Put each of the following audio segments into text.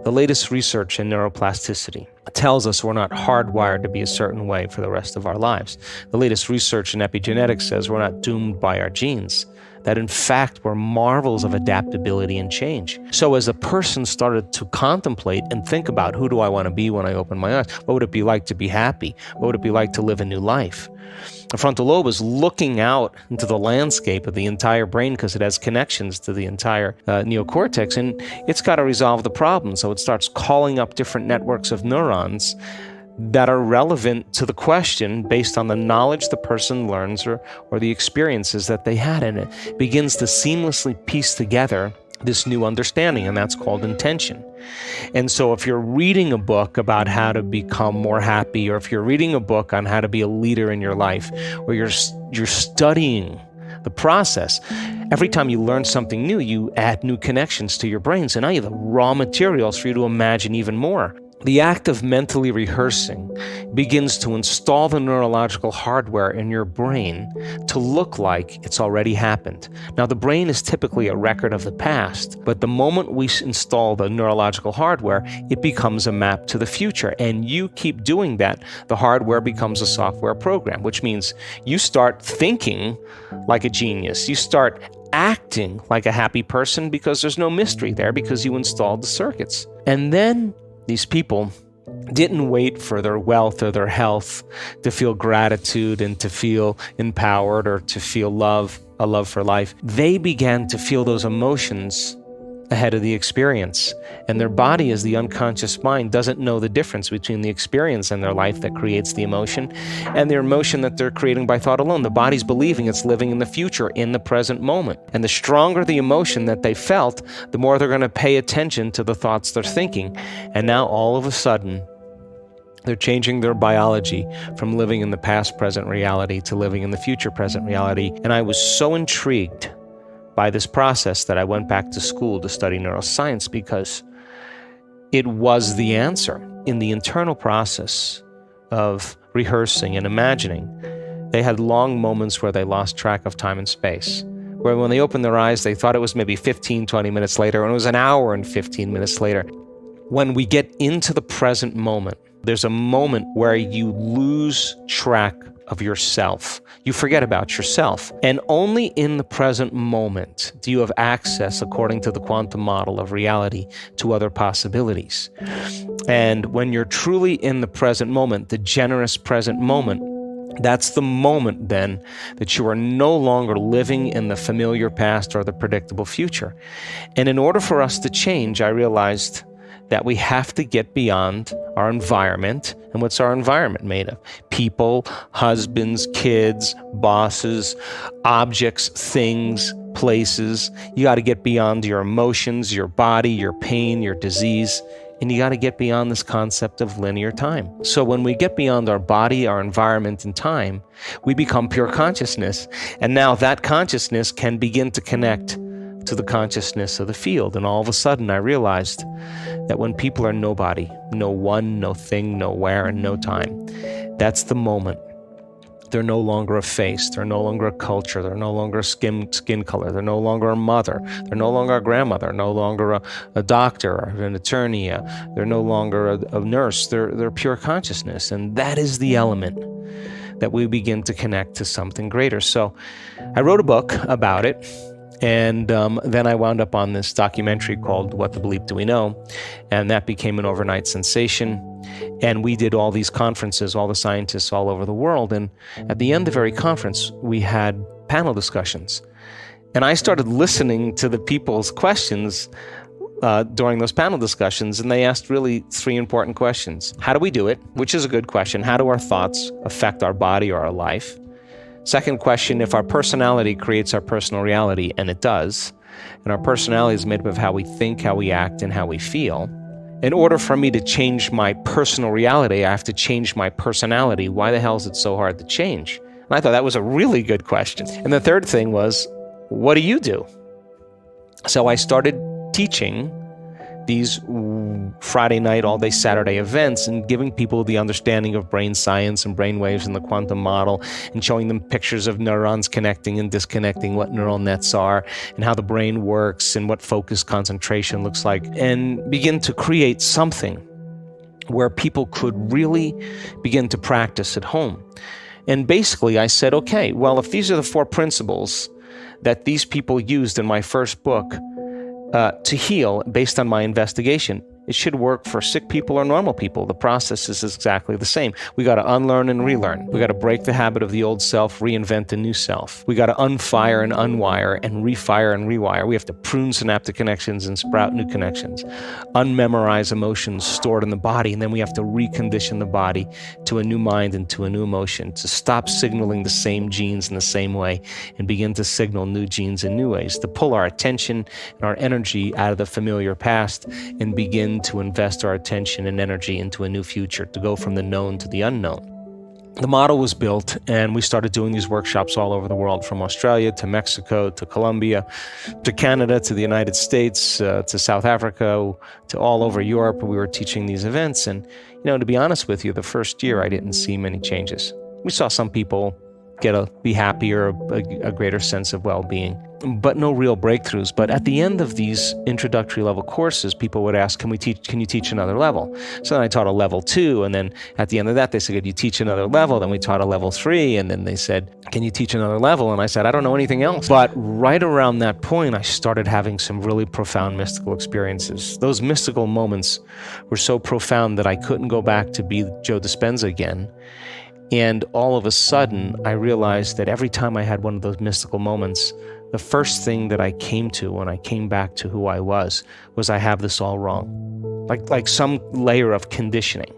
The latest research in neuroplasticity tells us we're not hardwired to be a certain way for the rest of our lives. The latest research in epigenetics says we're not doomed by our genes, that in fact we're marvels of adaptability and change. So as a person started to contemplate and think about, who do I want to be when I open my eyes? What would it be like to be happy? What would it be like to live a new life? The frontal lobe is looking out into the landscape of the entire brain because it has connections to the entire neocortex, and it's got to resolve the problem. So it starts calling up different networks of neurons that are relevant to the question based on the knowledge the person learns or the experiences that they had, and it begins to seamlessly piece together this new understanding, and that's called intention. And so if you're reading a book about how to become more happy, or if you're reading a book on how to be a leader in your life, or you're studying the process, every time you learn something new, you add new connections to your brain. So now you have the raw materials for you to imagine even more. The act of mentally rehearsing begins to install the neurological hardware in your brain to look like it's already happened. Now, the brain is typically a record of the past, but the moment we install the neurological hardware, it becomes a map to the future. And you keep doing that, the hardware becomes a software program, which means you start thinking like a genius. You start acting like a happy person because there's no mystery there, because you installed the circuits. And then these people didn't wait for their wealth or their health to feel gratitude and to feel empowered or to feel love, a love for life. They began to feel those emotions ahead of the experience. And their body, as the unconscious mind, doesn't know the difference between the experience in their life that creates the emotion and the emotion that they're creating by thought alone. The body's believing it's living in the future, in the present moment. And the stronger the emotion that they felt, the more they're going to pay attention to the thoughts they're thinking. And now all of a sudden, they're changing their biology from living in the past present reality to living in the future present reality. And I was so intrigued by this process that I went back to school to study neuroscience, because it was the answer. In the internal process of rehearsing and imagining, they had long moments where they lost track of time and space, where when they opened their eyes, they thought it was maybe 15, 20 minutes later, and it was an hour and 15 minutes later. When we get into the present moment, there's a moment where you lose track of yourself. You forget about yourself. And only in the present moment do you have access, according to the quantum model of reality, to other possibilities. And when you're truly in the present moment, the generous present moment, that's the moment then that you are no longer living in the familiar past or the predictable future. And in order for us to change, I realized that we have to get beyond our environment. And what's our environment made of? People, husbands, kids, bosses, objects, things, places. You got to get beyond your emotions, your body, your pain, your disease. And you got to get beyond this concept of linear time. So when we get beyond our body, our environment, and time, we become pure consciousness. And now that consciousness can begin to connect to the consciousness of the field. And all of a sudden I realized that when people are nobody, no one, no thing, no where, and no time, that's the moment. They're no longer a face, they're no longer a culture, they're no longer a skin color, they're no longer a mother, they're no longer a grandmother, no longer a doctor or an attorney, they're no longer a nurse, they're pure consciousness. And that is the element that we begin to connect to something greater. So I wrote a book about it. And then I wound up on this documentary called What the Bleep Do We Know? And that became an overnight sensation. And we did all these conferences, all the scientists all over the world. And at the end of every conference, we had panel discussions. And I started listening to the people's questions during those panel discussions. And they asked really three important questions. How do we do it? Which is a good question. How do our thoughts affect our body or our life? Second question, if our personality creates our personal reality, and it does, and our personality is made up of how we think, how we act, and how we feel, in order for me to change my personal reality, I have to change my personality. Why the hell is it so hard to change? And I thought that was a really good question. And the third thing was, what do you do? So I started teaching these Friday night, all day Saturday events and giving people the understanding of brain science and brain waves and the quantum model, and showing them pictures of neurons connecting and disconnecting, what neural nets are and how the brain works and what focus concentration looks like, and begin to create something where people could really begin to practice at home. And basically I said, okay, well, if these are the 4 principles that these people used in my first book to heal based on my investigation, it should work for sick people or normal people. The process is exactly the same. We got to unlearn and relearn. We got to break the habit of the old self, reinvent a new self. We got to unfire and unwire and refire and rewire. We have to prune synaptic connections and sprout new connections. Unmemorize emotions stored in the body, and then we have to recondition the body to a new mind and to a new emotion, to stop signaling the same genes in the same way and begin to signal new genes in new ways, to pull our attention and our energy out of the familiar past and begin to invest our attention and energy into a new future, to go from the known to the unknown. The model was built, and we started doing these workshops all over the world, from Australia to Mexico to Colombia to Canada to the United States to South Africa to all over Europe. We were teaching these events, and to be honest with you, the first year I didn't see many changes. We saw some people be happier, a greater sense of well-being, but no real breakthroughs. But at the end of these introductory level courses, people would ask, can you teach another level? So then I taught a level 2, and then at the end of that, they said, could you teach another level? Then we taught a level 3, and then they said, can you teach another level? And I said, I don't know anything else. But right around that point, I started having some really profound mystical experiences. Those mystical moments were so profound that I couldn't go back to be Joe Dispenza again. And all of a sudden, I realized that every time I had one of those mystical moments, the first thing that I came to when I came back to who I was I have this all wrong. Like some layer of conditioning,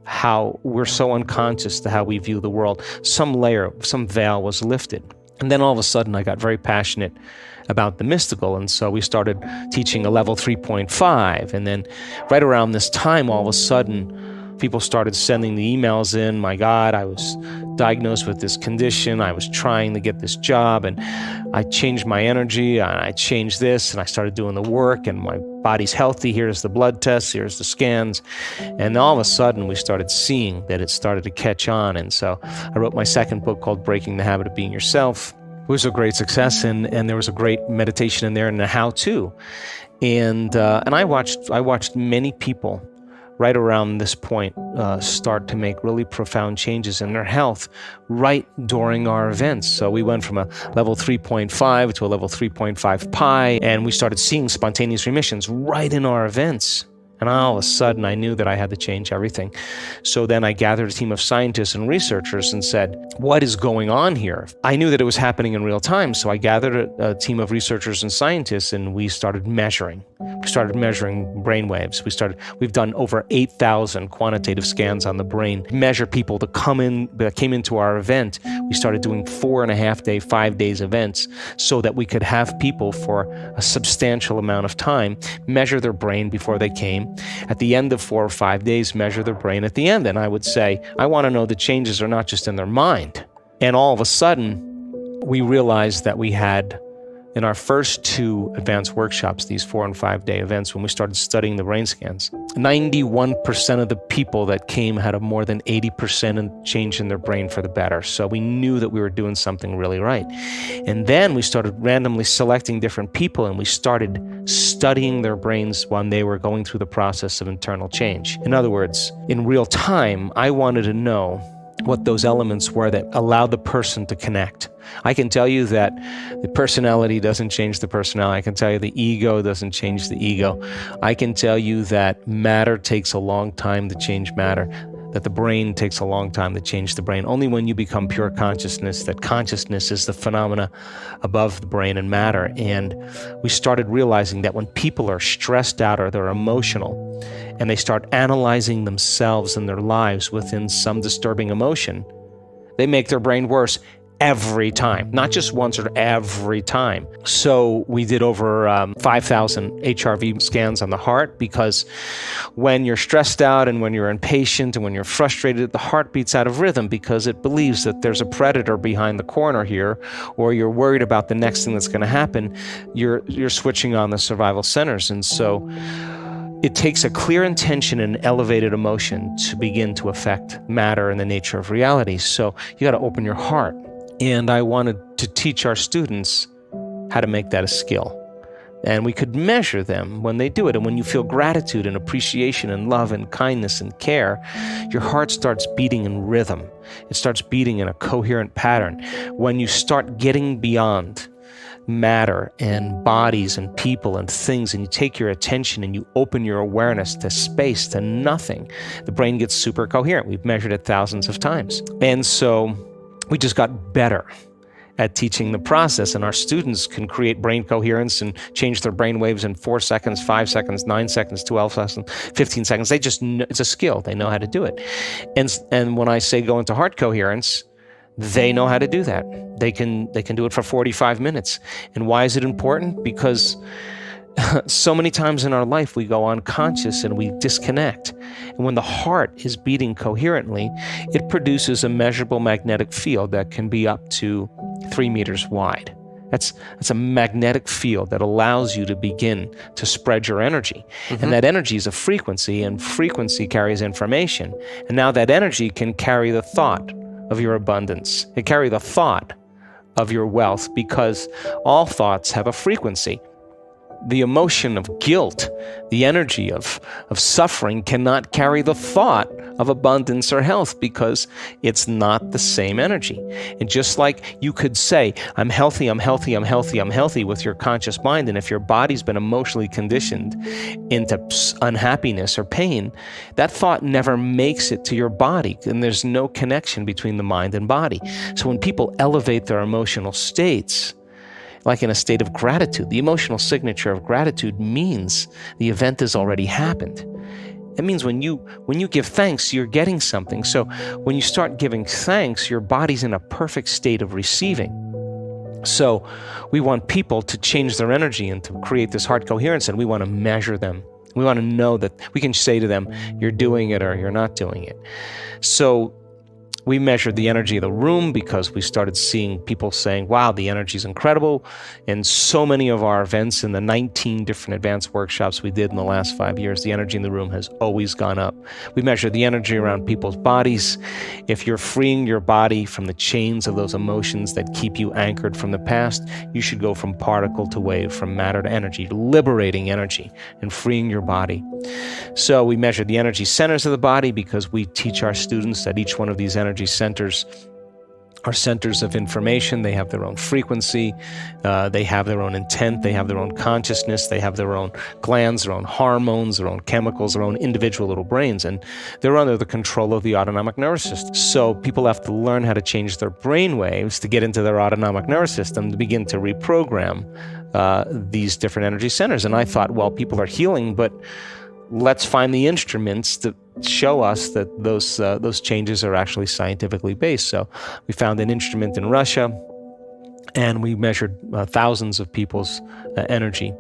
how we're so unconscious to how we view the world. Some veil was lifted. And then all of a sudden, I got very passionate about the mystical, and so we started teaching a level 3.5. And then right around this time, all of a sudden, people started sending the emails in. My God, I was diagnosed with this condition. I was trying to get this job, and I changed my energy, and I changed this, and I started doing the work, and my body's healthy. Here's the blood tests, here's the scans. And all of a sudden, we started seeing that it started to catch on. And so I wrote my second book called Breaking the Habit of Being Yourself. It was a great success, and there was a great meditation in there and a how-to. And I watched many people right around this point start to make really profound changes in their health right during our events. So we went from a level 3.5 to a level 3.5 pi, and we started seeing spontaneous remissions right in our events. And all of a sudden, I knew that I had to change everything. So then I gathered a team of scientists and researchers and said, what is going on here? I knew that it was happening in real time. So I gathered a team of researchers and scientists, and we started measuring. We started measuring brainwaves. We've done over 8,000 quantitative scans on the brain, measure people that came into our event. We started doing 4.5-day, 5 days events so that we could have people for a substantial amount of time measure their brain before they came. At the end of 4 or 5 days, measure their brain at the end. And I would say, I want to know the changes are not just in their mind. And all of a sudden, we realized that we had, in our first 2 advanced workshops, these 4 and 5 day events, when we started studying the brain scans, 91% of the people that came had a more than 80% change in their brain for the better. So we knew that we were doing something really right. And then we started randomly selecting different people, and we started studying their brains when they were going through the process of internal change. In other words, in real time, I wanted to know what those elements were that allowed the person to connect. I can tell you that the personality doesn't change the personality. I can tell you the ego doesn't change the ego. I can tell you that matter takes a long time to change matter, that the brain takes a long time to change the brain. Only when you become pure consciousness, that consciousness is the phenomena above the brain and matter. And we started realizing that when people are stressed out or they're emotional, and they start analyzing themselves and their lives within some disturbing emotion, they make their brain worse every time, not just once or every time. So we did over 5,000 HRV scans on the heart, because when you're stressed out and when you're impatient and when you're frustrated, the heart beats out of rhythm because it believes that there's a predator behind the corner here, or you're worried about the next thing that's going to happen. You're switching on the survival centers. And so It takes a clear intention and elevated emotion to begin to affect matter and the nature of reality. So you got to open your heart. And I wanted to teach our students how to make that a skill. And we could measure them when they do it. And when you feel gratitude and appreciation and love and kindness and care, your heart starts beating in rhythm. It starts beating in a coherent pattern. When you start getting beyond matter and bodies and people and things, and you take your attention and you open your awareness to space, to nothing, the brain gets super coherent. We've measured it thousands of times. And so we just got better at teaching the process, and our students can create brain coherence and change their brain waves in 4 seconds, 5 seconds, 9 seconds, 12 seconds, 15 seconds. They just know, it's a skill. They know how to do it. And when I say go into heart coherence, they know how to do that. They can do it for 45 minutes. And why is it important? Because so many times in our life we go unconscious and we disconnect. And when the heart is beating coherently, it produces a measurable magnetic field that can be up to 3 meters wide. That's a magnetic field that allows you to begin to spread your energy. And that energy is a frequency, and frequency carries information. And now that energy can carry the thought of your abundance. It carry the thought of your wealth, because all thoughts have a frequency. The emotion of guilt, the energy of suffering cannot carry the thought of abundance or health, because it's not the same energy. And just like you could say, I'm healthy, I'm healthy, I'm healthy, I'm healthy with your conscious mind, and if your body's been emotionally conditioned into unhappiness or pain, that thought never makes it to your body, and there's no connection between the mind and body. So when people elevate their emotional states, like in a state of gratitude, the emotional signature of gratitude means the event has already happened. It means when you give thanks, you're getting something. So when you start giving thanks, your body's in a perfect state of receiving. So we want people to change their energy and to create this heart coherence, and we want to measure them. We want to know that we can say to them, you're doing it or you're not doing it. So we measured the energy of the room, because we started seeing people saying, wow, the energy is incredible. And so many of our events in the 19 different advanced workshops we did in the last 5 years, the energy in the room has always gone up. We measured the energy around people's bodies. If you're freeing your body from the chains of those emotions that keep you anchored from the past, you should go from particle to wave, from matter to energy, liberating energy and freeing your body. So we measured the energy centers of the body, because we teach our students that each one of these energy centers are centers of information. They have their own frequency, they have their own intent, they have their own consciousness, they have their own glands, their own hormones, their own chemicals, their own individual little brains, and they're under the control of the autonomic nervous system. So people have to learn how to change their brain waves to get into their autonomic nervous system to begin to reprogram these different energy centers. And I thought, well, people are healing, but let's find the instruments to show us that those changes are actually scientifically based. So we found an instrument in Russia, and we measured thousands of people's energy.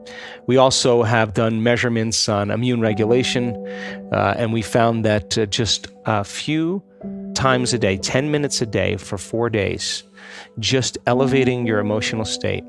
We also have done measurements on immune regulation, and we found that just a few times a day, 10 minutes a day for 4 days, just elevating your emotional state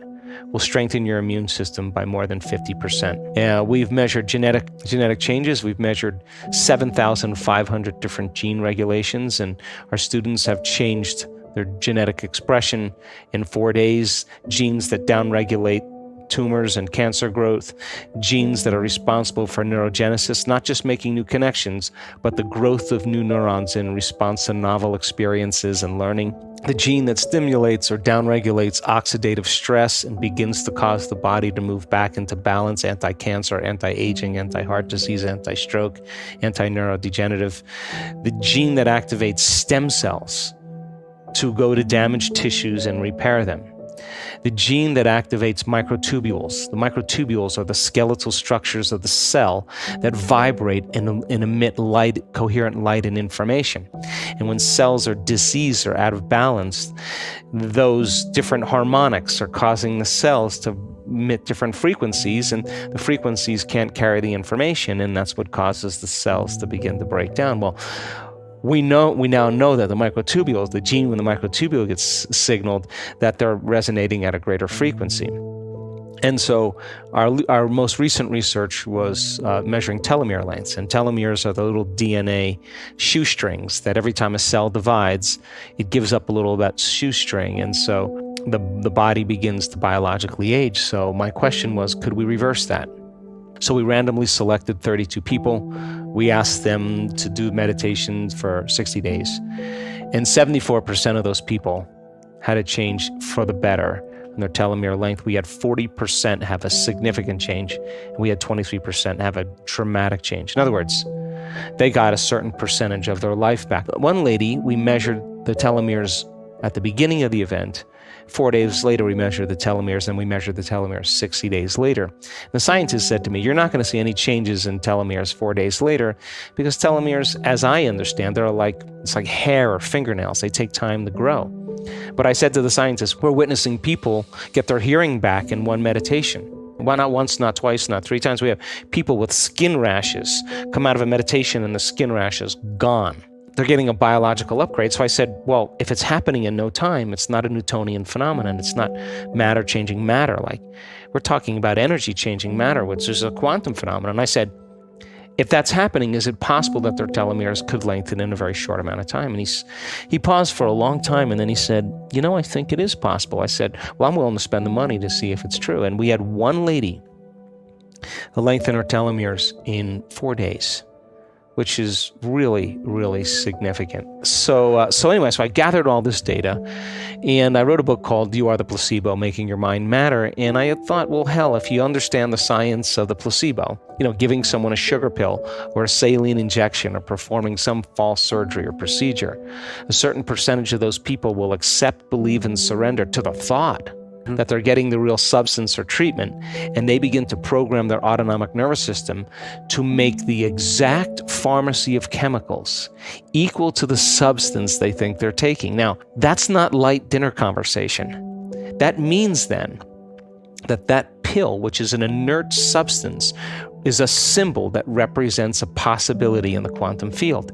will strengthen your immune system by more than 50%. We've measured genetic changes. We've measured 7,500 different gene regulations, and our students have changed their genetic expression in 4 days. Genes that downregulate tumors and cancer growth, genes that are responsible for neurogenesis, not just making new connections, but the growth of new neurons in response to novel experiences and learning. The gene that stimulates or downregulates oxidative stress and begins to cause the body to move back into balance, anti-cancer, anti-aging, anti-heart disease, anti-stroke, anti-neurodegenerative. The gene that activates stem cells to go to damaged tissues and repair them. The gene that activates microtubules. The microtubules are the skeletal structures of the cell that vibrate and emit light, coherent light and information. And when cells are diseased or out of balance, those different harmonics are causing the cells to emit different frequencies, and the frequencies can't carry the information, and that's what causes the cells to begin to break down. Well, we now know that the microtubules, the gene when the microtubule gets signaled, that they're resonating at a greater frequency. And so our most recent research was measuring telomere lengths. And telomeres are the little DNA shoestrings that every time a cell divides, it gives up a little of that shoestring. And so the body begins to biologically age. So my question was, could we reverse that? So we randomly selected 32 people. We asked them to do meditation for 60 days. And 74% of those people had a change for the better in their telomere length. We had 40% have a significant change, and we had 23% have a dramatic change. In other words, they got a certain percentage of their life back. One lady, we measured the telomeres at the beginning of the event. 4 days later, we measured the telomeres, and we measured the telomeres 60 days later. The scientist said to me, you're not going to see any changes in telomeres 4 days later, because telomeres, as I understand, it's like hair or fingernails. They take time to grow. But I said to the scientists, we're witnessing people get their hearing back in one meditation. Why not once, not twice, not 3 times? We have people with skin rashes come out of a meditation and the skin rash is gone. They're getting a biological upgrade. So I said, well, if it's happening in no time, it's not a Newtonian phenomenon. It's not matter changing matter. Like, we're talking about energy changing matter, which is a quantum phenomenon. And I said, if that's happening, is it possible that their telomeres could lengthen in a very short amount of time? And he paused for a long time, and then he said, I think it is possible. I said, well, I'm willing to spend the money to see if it's true. And we had one lady lengthen her telomeres in 4 days, which is really, really significant. So I gathered all this data, and I wrote a book called You Are the Placebo, Making Your Mind Matter. And I had thought, well, hell, if you understand the science of the placebo, giving someone a sugar pill or a saline injection or performing some false surgery or procedure, a certain percentage of those people will accept, believe, and surrender to the thought that they're getting the real substance or treatment, and they begin to program their autonomic nervous system to make the exact pharmacy of chemicals equal to the substance they think they're taking. Now, that's not light dinner conversation. That means then that pill, which is an inert substance, is a symbol that represents a possibility in the quantum field.